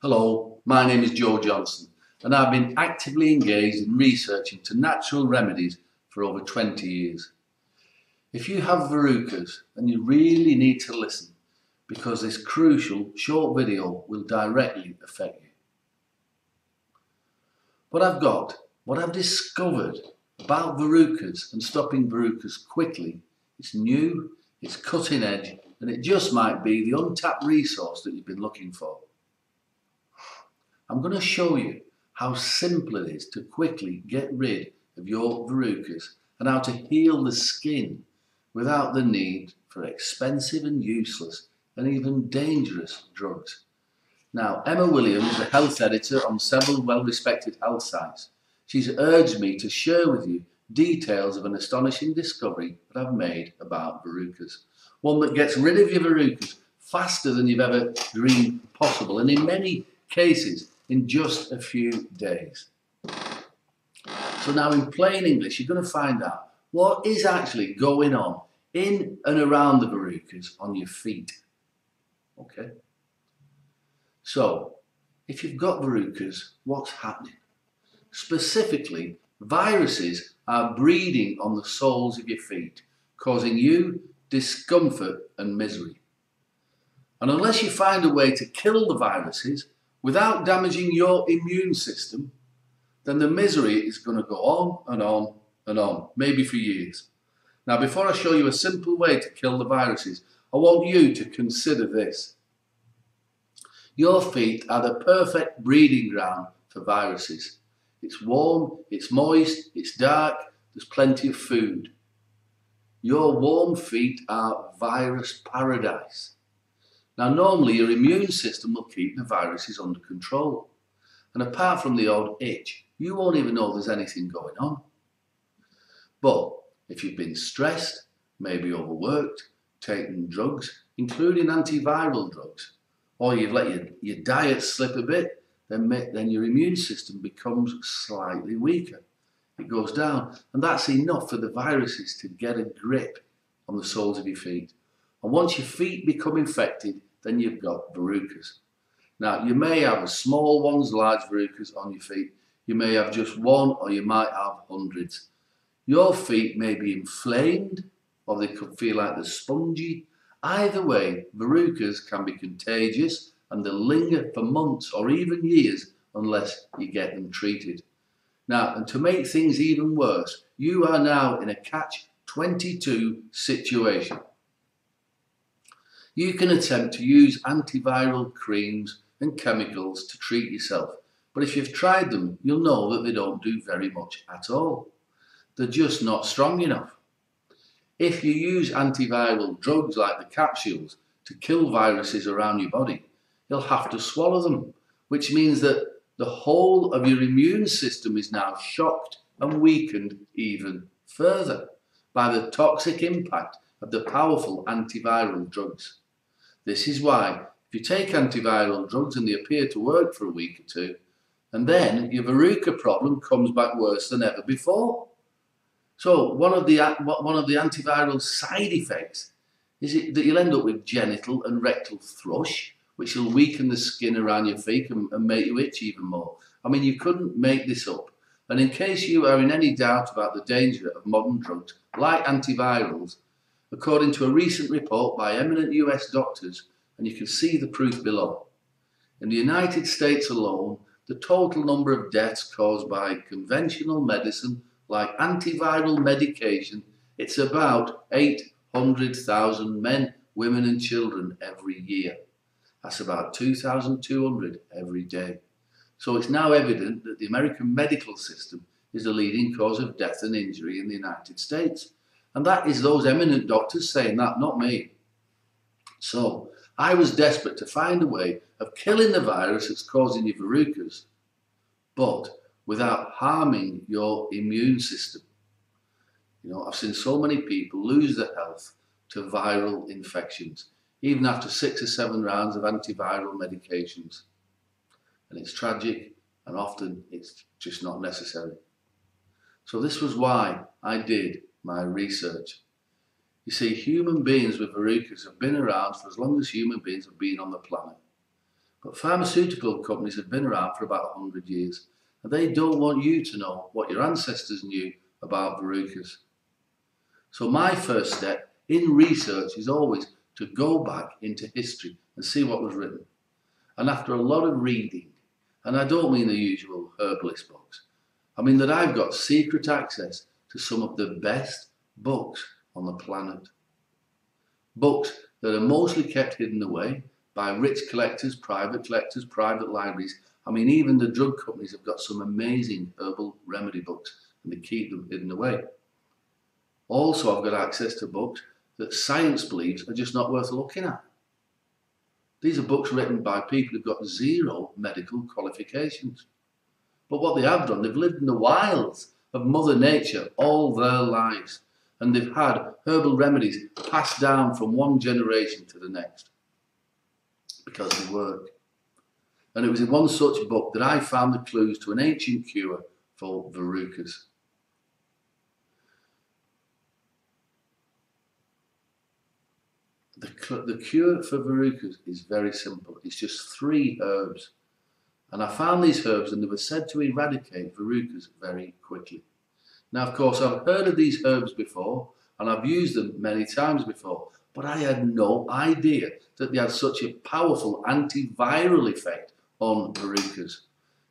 Hello, my name is Joe Johnson and I've been actively engaged in research into natural remedies for over 20 years. If you have verrucas, then you really need to listen because this crucial short video will directly affect you. What I've discovered about verrucas and stopping verrucas quickly, it's new, it's cutting edge, and it just might be the untapped resource that you've been looking for. I'm going to show you how simple it is to quickly get rid of your verrucas and how to heal the skin without the need for expensive and useless and even dangerous drugs. Now, Emma Williams, a health editor on several well-respected health sites, she's urged me to share with you details of an astonishing discovery that I've made about verrucas. One that gets rid of your verrucas faster than you've ever dreamed possible, and in many cases, in just a few days. So now in plain English, you're going to find out what is actually going on in and around the verrucas on your feet. Okay? So, if you've got verrucas, what's happening? Specifically, viruses are breeding on the soles of your feet, causing you discomfort and misery. And unless you find a way to kill the viruses without damaging your immune system, then the misery is going to go on and on and on, maybe for years. Now, before I show you a simple way to kill the viruses, I want you to consider this. Your feet are the perfect breeding ground for viruses. It's warm, it's moist, it's dark, there's plenty of food. Your warm feet are virus paradise. Now, normally your immune system will keep the viruses under control. And apart from the odd itch, you won't even know there's anything going on. But if you've been stressed, maybe overworked, taken drugs, including antiviral drugs, or you've let your diet slip a bit, then your immune system becomes slightly weaker. It goes down, and that's enough for the viruses to get a grip on the soles of your feet. And once your feet become infected, then you've got verrucas. Now, you may have small ones, large verrucas on your feet. You may have just one, or you might have hundreds. Your feet may be inflamed, or they could feel like they're spongy. Either way, verrucas can be contagious, and they'll linger for months or even years unless you get them treated. Now, and to make things even worse, you are now in a catch-22 situation. You can attempt to use antiviral creams and chemicals to treat yourself, but if you've tried them, you'll know that they don't do very much at all. They're just not strong enough. If you use antiviral drugs like the capsules to kill viruses around your body, you'll have to swallow them, which means that the whole of your immune system is now shocked and weakened even further by the toxic impact of the powerful antiviral drugs. This is why if you take antiviral drugs and they appear to work for a week or two, and then your verruca problem comes back worse than ever before. So one of the antiviral side effects is that you'll end up with genital and rectal thrush, which will weaken the skin around your feet and make you itch even more. I mean, you couldn't make this up. And in case you are in any doubt about the danger of modern drugs like antivirals, according to a recent report by eminent US doctors, and you can see the proof below, in the United States alone, the total number of deaths caused by conventional medicine like antiviral medication, it's about 800,000 men, women and children every year. That's about 2,200 every day. So it's now evident that the American medical system is the leading cause of death and injury in the United States. And that is those eminent doctors saying that, not me. So I was desperate to find a way of killing the virus that's causing you verrucas, but without harming your immune system. You know, I've seen so many people lose their health to viral infections, even after 6 or 7 rounds of antiviral medications. And it's tragic, and often it's just not necessary. So this was why I did my research. You see, human beings with verrucas have been around for as long as human beings have been on the planet. But pharmaceutical companies have been around for about 100 years, and they don't want you to know what your ancestors knew about verrucas. So my first step in research is always to go back into history and see what was written. And after a lot of reading, and I don't mean the usual herbalist books, I mean that I've got secret access to some of the best books on the planet. Books that are mostly kept hidden away by rich collectors, private libraries. I mean, even the drug companies have got some amazing herbal remedy books and they keep them hidden away. Also, I've got access to books that science believes are just not worth looking at. These are books written by people who've got zero medical qualifications. But what they have done, they've lived in the wilds of Mother Nature all their lives, and they've had herbal remedies passed down from one generation to the next because they work. And it was in one such book that I found the clues to an ancient cure for verrucas. The cure for verrucas is very simple. It's just 3 herbs. And I found these herbs and they were said to eradicate verrucas very quickly. Now, of course, I've heard of these herbs before and I've used them many times before, but I had no idea that they had such a powerful antiviral effect on verrucas.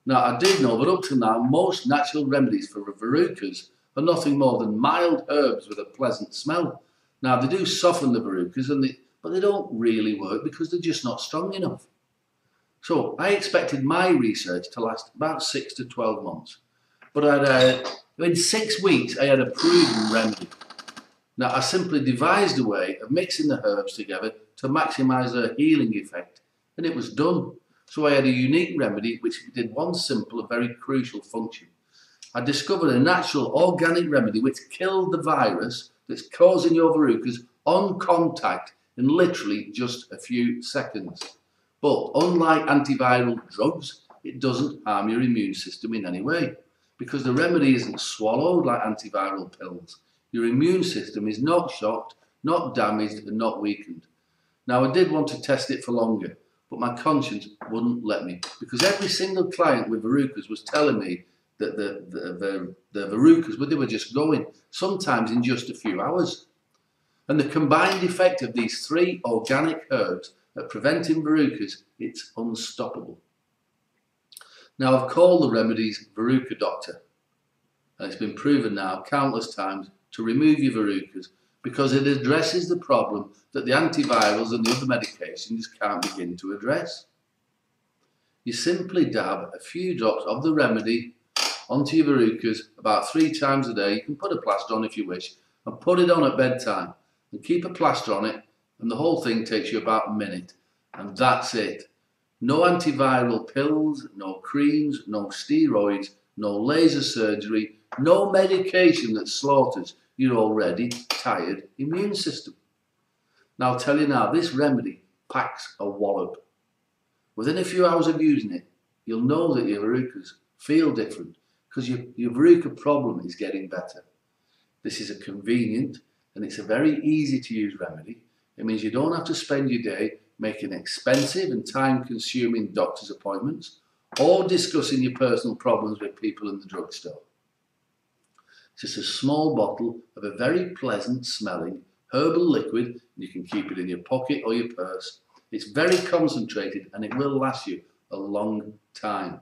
Now, I did know that up to now, most natural remedies for verrucas are nothing more than mild herbs with a pleasant smell. Now, they do soften the verrucas, but they don't really work because they're just not strong enough. So I expected my research to last about 6 to 12 months. But in 6 weeks, I had a proven remedy. Now, I simply devised a way of mixing the herbs together to maximise their healing effect, and it was done. So I had a unique remedy which did one simple and very crucial function. I discovered a natural organic remedy which killed the virus that's causing your verrucas on contact in literally just a few seconds. But unlike antiviral drugs, it doesn't harm your immune system in any way because the remedy isn't swallowed like antiviral pills. Your immune system is not shocked, not damaged and not weakened. Now, I did want to test it for longer, but my conscience wouldn't let me because every single client with verrucas was telling me that the verrucas, they were just going, sometimes in just a few hours. And the combined effect of these 3 organic herbs at preventing verrucas, it's unstoppable. Now, I've called the remedies Verruca Doctor, and it's been proven now countless times to remove your verrucas because it addresses the problem that the antivirals and the other medications can't begin to address. You simply dab a few drops of the remedy onto your verrucas about 3 times a day. You can put a plaster on if you wish and put it on at bedtime and keep a plaster on it, and the whole thing takes you about a minute, and that's it. No antiviral pills, no creams, no steroids, no laser surgery, no medication that slaughters your already tired immune system. Now, I'll tell you now, this remedy packs a wallop. Within a few hours of using it, you'll know that your verrucas feel different because your verruca problem is getting better. This is a convenient and it's a very easy to use remedy. It means you don't have to spend your day making expensive and time-consuming doctor's appointments or discussing your personal problems with people in the drugstore. It's just a small bottle of a very pleasant smelling herbal liquid, and you can keep it in your pocket or your purse. It's very concentrated and it will last you a long time.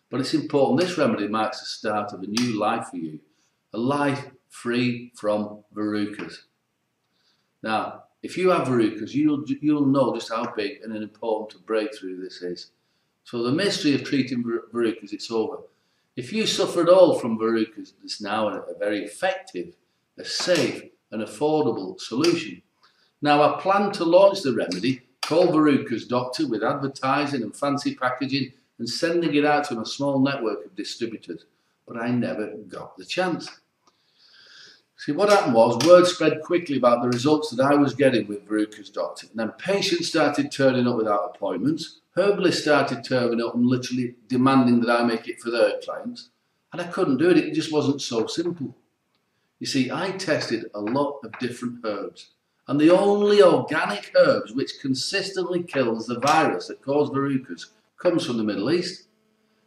But it's important, this remedy marks the start of a new life for you, a life free from verrucas. Now, if you have verrucas, you'll know just how big and important a breakthrough this is. So the mystery of treating verrucas, it's over. If you suffer at all from verrucas, it's now a very effective, a safe and affordable solution. Now, I plan to launch the remedy called Verrucas Doctor with advertising and fancy packaging and sending it out to a small network of distributors, but I never got the chance. See, what happened was word spread quickly about the results that I was getting with Verrucas Doctor. And then patients started turning up without appointments. Herbalists started turning up and literally demanding that I make it for their clients. And I couldn't do it. It just wasn't so simple. You see, I tested a lot of different herbs. And the only organic herbs which consistently kills the virus that causes verrucas comes from the Middle East.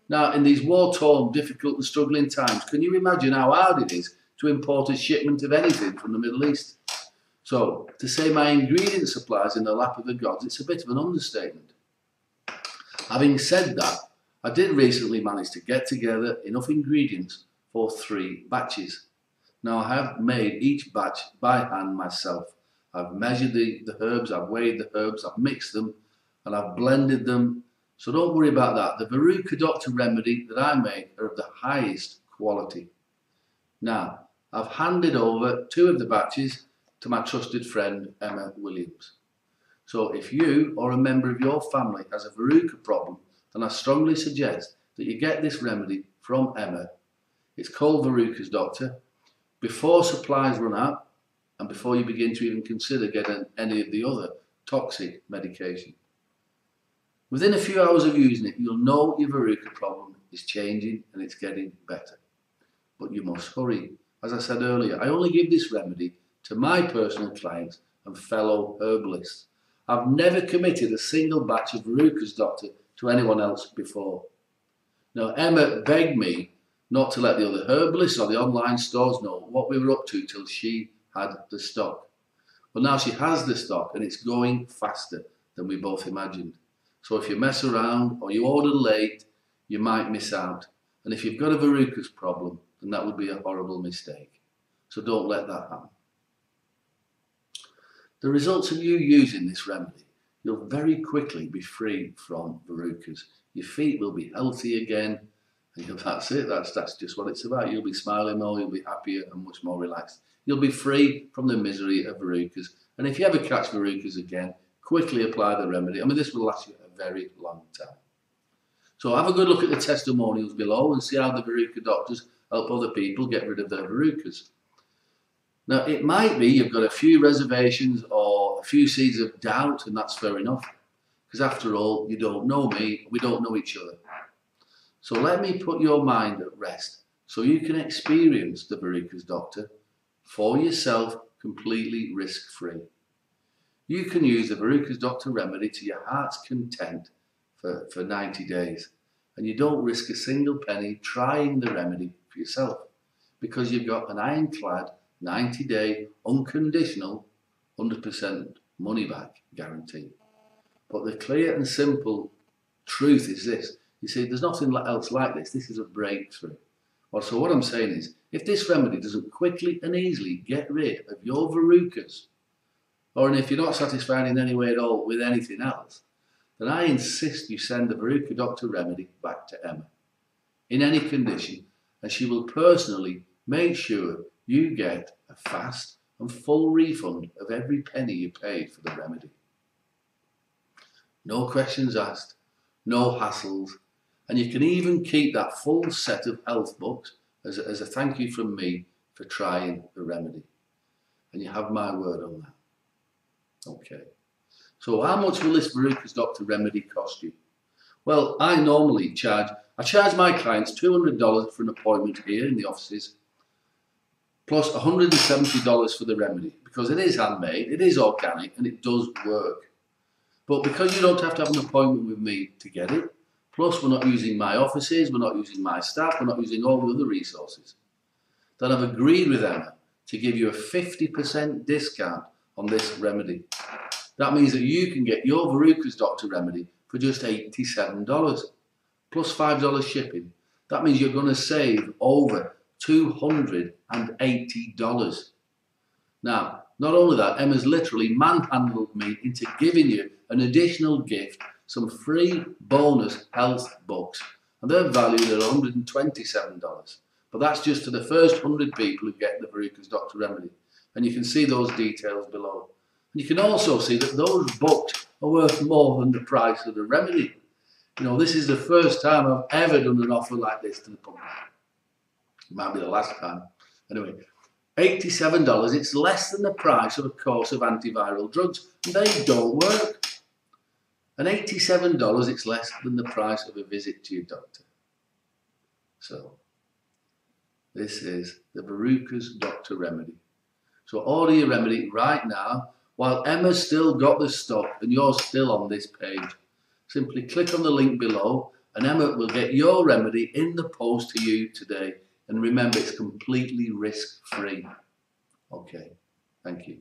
Now, in these war-torn, difficult and struggling times, can you imagine how hard it is to import a shipment of anything from the Middle East? So, to say my ingredient supply is in the lap of the gods, it's a bit of an understatement. Having said that, I did recently manage to get together enough ingredients for 3 batches. Now, I have made each batch by hand myself. I've measured the herbs, I've weighed the herbs, I've mixed them, and I've blended them. So don't worry about that. The Verruca Doctor remedy that I make are of the highest quality. Now, I've handed over 2 of the batches to my trusted friend, Emma Williams. So if you or a member of your family has a verruca problem, then I strongly suggest that you get this remedy from Emma. It's called Verrucas Doctor. Before supplies run out and before you begin to even consider getting any of the other toxic medication. Within a few hours of using it, you'll know your verruca problem is changing and it's getting better. But you must hurry. As I said earlier, I only give this remedy to my personal clients and fellow herbalists. I've never committed a single batch of Verrucas Doctor to anyone else before. Now, Emma begged me not to let the other herbalists or the online stores know what we were up to till she had the stock. Well, now she has the stock and it's going faster than we both imagined. So if you mess around or you order late, you might miss out. And if you've got a verrucas problem, then that would be a horrible mistake. So don't let that happen. The results of you using this remedy, you'll very quickly be free from verrucas. Your feet will be healthy again, and that's it, that's just what it's about. You'll be smiling more, you'll be happier and much more relaxed. You'll be free from the misery of verrucas. And if you ever catch verrucas again, quickly apply the remedy. I mean, this will last you a very long time. So have a good look at the testimonials below and see how the Verruca doctors help other people get rid of their verrucas. Now, it might be you've got a few reservations or a few seeds of doubt, and that's fair enough. Because after all, you don't know me, we don't know each other. So let me put your mind at rest so you can experience the Verrucas Doctor for yourself completely risk-free. You can use the Verrucas Doctor remedy to your heart's content for 90 days. And you don't risk a single penny trying the remedy for yourself because you've got an ironclad 90-day unconditional 100% money back guarantee. But the clear and simple truth is this. You see, there's nothing else like this. This is a breakthrough. Well, so what I'm saying is, if this remedy doesn't quickly and easily get rid of your verrucas, or if you're not satisfied in any way at all with anything else, then I insist you send the Verruca Doctor remedy back to Emma in any condition, and she will personally make sure you get a fast and full refund of every penny you paid for the remedy. No questions asked, no hassles, and you can even keep that full set of health books as a thank you from me for trying the remedy. And you have my word on that. Okay. So how much will this Verrucas Doctor remedy cost you? Well, I normally charge my clients $200 for an appointment here in the offices, plus $170 for the remedy, because it is handmade, it is organic, and it does work. But because you don't have to have an appointment with me to get it, plus we're not using my offices, we're not using my staff, we're not using all the other resources, then I've agreed with Emma to give you a 50% discount on this remedy. That means that you can get your Verrucas Doctor remedy for just $87, plus $5 shipping. That means you're going to save over $280. Now, not only that, Emma's literally manhandled me into giving you an additional gift, some free bonus health books, and they're valued at $127. But that's just to the first 100 people who get the Verrucas Doctor remedy. And you can see those details below. And you can also see that those books are worth more than the price of the remedy. You know, this is the first time I've ever done an offer like this to the public. It might be the last time. Anyway, $87, it's less than the price of a course of antiviral drugs. And they don't work. And $87, it's less than the price of a visit to your doctor. So, this is the Verrucas Doctor remedy. So order your remedy right now. while Emma's still got the stock and you're still on this page. Simply click on the link below and Emma will get your remedy in the post to you today. And remember, it's completely risk-free. Okay, thank you.